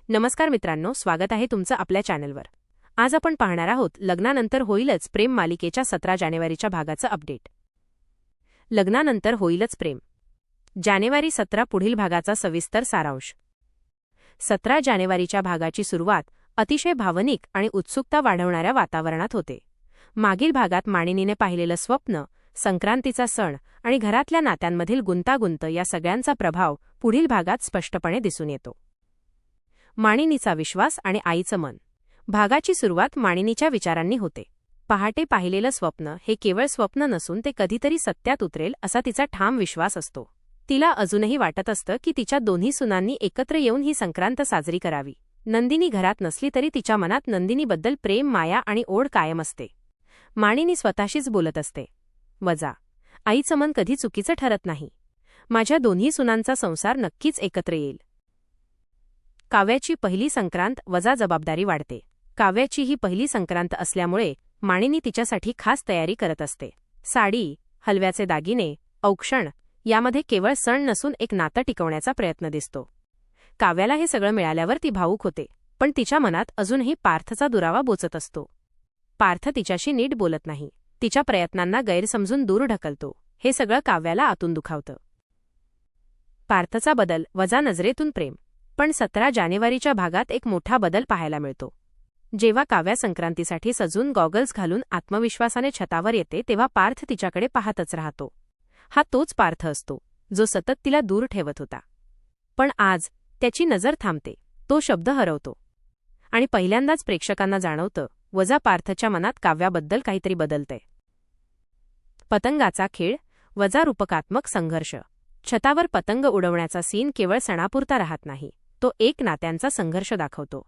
नमस्कार मित्रांनो, स्वागत आहे तुमचं आपल्या चॅनलवर। आज आपण पाहणार आहोत लग्नानंतर होईलच प्रेम मालिकेच्या 17 जानेवारीच्या भागाचं अपडेट। लग्नानंतर होईलच प्रेम, जानेवारी 17 पुढील भागाचा सविस्तर सारांश। 17 जानेवारीच्या भागाची सुरुवात अतिशय भावनिक आणि उत्सुकता वाढवणाऱ्या वातावरणात होते। मागील भागात मानिनीने पाहिलेलं स्वप्न, संक्रांतीचा सण आणि घरातल्या नात्यांमधील गुंतागुंत या सगळ्यांचा प्रभाव पुढील भागात स्पष्टपणे दिसून येतो। मानिनीचा विश्वास आणि आईचं मन। भागाची सुरुवात मानिनीच्या विचारांनी होते। पहाटे पाहिलेलं स्वप्न हे केवळ स्वप्न नसून ते कधीतरी सत्यात उतरेल असा तिचा ठाम विश्वास असतो। तिला अजूनही वाटत असतं की तिच्या दोन्ही सुनांनी एकत्र येऊन ही संक्रांत साजरी करावी। नंदिनी घरात नसली तरी तिच्या मनात नंदिनीबद्दल प्रेम, माया आणि ओढ कायम असते। मानिनी स्वतःशीच बोलत असते, वजा आईचं मन कधी चुकीचं ठरत नाही। माझ्या दोन्ही सुनांचा संसार नक्कीच एकत्र येईल। काव्याची पहिली संक्रांत, वजा जबाबदारी वाढते। काव्याची ही पहिली संक्रांत असल्यामुळे मानिनी तिच्यासाठी खास तयारी करत असते। साडी, हलव्याचे दागिने, औक्षण यामध्ये केवळ सण नसून एक नातं टिकवण्याचा प्रयत्न दिसतो। काव्याला हे सगळं मिळाल्यावर ती भावूक होते, पण तिच्या मनात अजूनही पार्थचा दुरावा बोचत असतो। पार्थ तिच्याशी नीट बोलत नाही, तिच्या प्रयत्नांना गैरसमजून दूर ढकलतो। हे सगळं काव्याला आतून दुखावतं। पार्थचा बदल, वजा नजरेतून प्रेम। पण 17 जानेवारीच्या भागात एक मोठा बदल पाहायला मिळतो। जेव्हा काव्या संक्रांतीसाठी सजून गॉगल्स घालून आत्मविश्वासाने छतावर येते तेव्हा पार्थ तिच्याकडे पाहतच राहतो। हा तोच पार्थ असतो जो सतत तिला दूर ठेवत होता। पण आज त्याची नजर थांबते, तो शब्द हरवतो आणि पहिल्यांदाच प्रेक्षकांना जाणवतं, वजा पार्थच्या मनात काव्याबद्दल काहीतरी बदलतंय। पतंगाचा खेळ, वजा रूपकात्मक संघर्ष। छतावर पतंग उडवण्याचा सीन केवळ सणापुरता राहत नाही, तो एक नात्यांचा संघर्ष दाखवतो।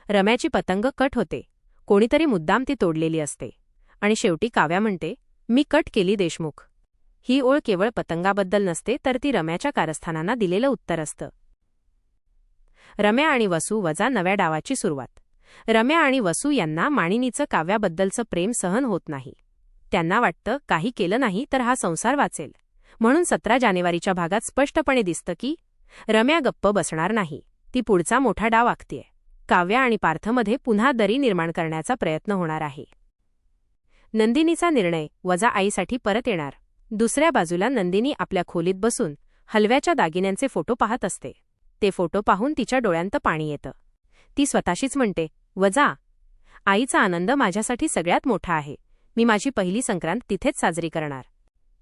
रम्याची पतंग कट होते, कोणीतरी मुद्दाम ती तोडलेली असते आणि शेवटी काव्या म्हणते, मी कट केली देशमुख। ही ओळ केवळ पतंगाबद्दल नसते तर ती रम्याच्या कारस्थानांना दिलेलं उत्तर असतं। रम्या आणि वसू, वजा नव्या डावाची सुरुवात। रम्या आणि वसू यांना मानिनीचं काव्याबद्दलचं प्रेम सहन होत नाही। त्यांना वाटतं काही केलं नाही तर हा संसार वाचेल, म्हणून 17 जानेवारीच्या भागात स्पष्टपणे दिसतं की रम्या गप्प बसणार नाही, ती पुढचा मोठा डाव आखतेय। काव्या आणि पार्थमध्ये पुन्हा दरी निर्माण करण्याचा प्रयत्न होणार आहे। नंदिनीचा निर्णय, वजा आईसाठी परत येणार। दुसऱ्या बाजूला नंदिनी आपल्या खोलीत बसून हलव्याच्या दागिन्यांचे फोटो पाहत असते। ते फोटो पाहून तिच्या डोळ्यांत पाणी येतं। ती स्वतःशीच म्हणते, वजा आईचा आनंद माझ्यासाठी सगळ्यात मोठा आहे, मी माझी पहिली संक्रांत तिथेच साजरी करणार।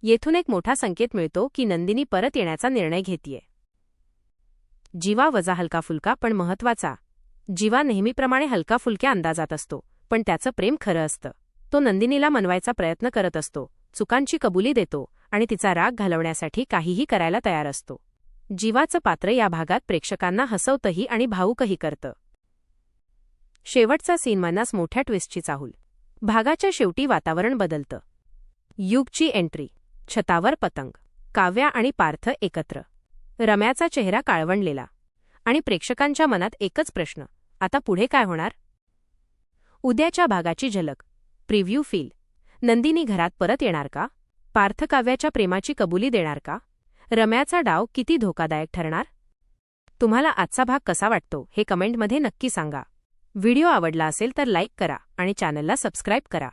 येथून एक मोठा संकेत मिळतो की नंदिनी परत येण्याचा निर्णय घेतीये। जीवा, वजा हलकाफुलका पण महत्वाचा। जीवा नेहमीप्रमाणे हलकाफुलक्या अंदाजात असतो, पण त्याचं प्रेम खरं असतं। तो नंदिनीला मनवायचा प्रयत्न करत असतो, चुकांची कबुली देतो आणि तिचा राग घालवण्यासाठी काहीही करायला तयार असतो। जीवाचं पात्र या भागात प्रेक्षकांना हसवतंही आणि भावुकही करतं। शेवटचा सीन मनास मोठ्या ट्विस्टची चाहूल। भागाच्या शेवटी वातावरण बदलतं। युगची एंट्री, छतावर पतंग, काव्या आणि पार्थ एकत्र, रम्याचा चेहरा काळवंडलेला आणि प्रेक्षकांच्या मनात एकच प्रश्न, आता पुढे काय होणार? उद्याच्या भागाची झलक, प्रिव्ह्यू फील। नंदिनी घरात परत येणार का? पार्थ काव्याच्या प्रेमाची कबुली देणार का? रम्याचा डाव किती धोकादायक ठरणार? तुम्हाला आजचा भाग कसा वाटतो हे कमेंटमध्ये नक्की सांगा। व्हिडिओ आवडला असेल तर लाईक करा आणि चॅनलला सबस्क्राईब करा।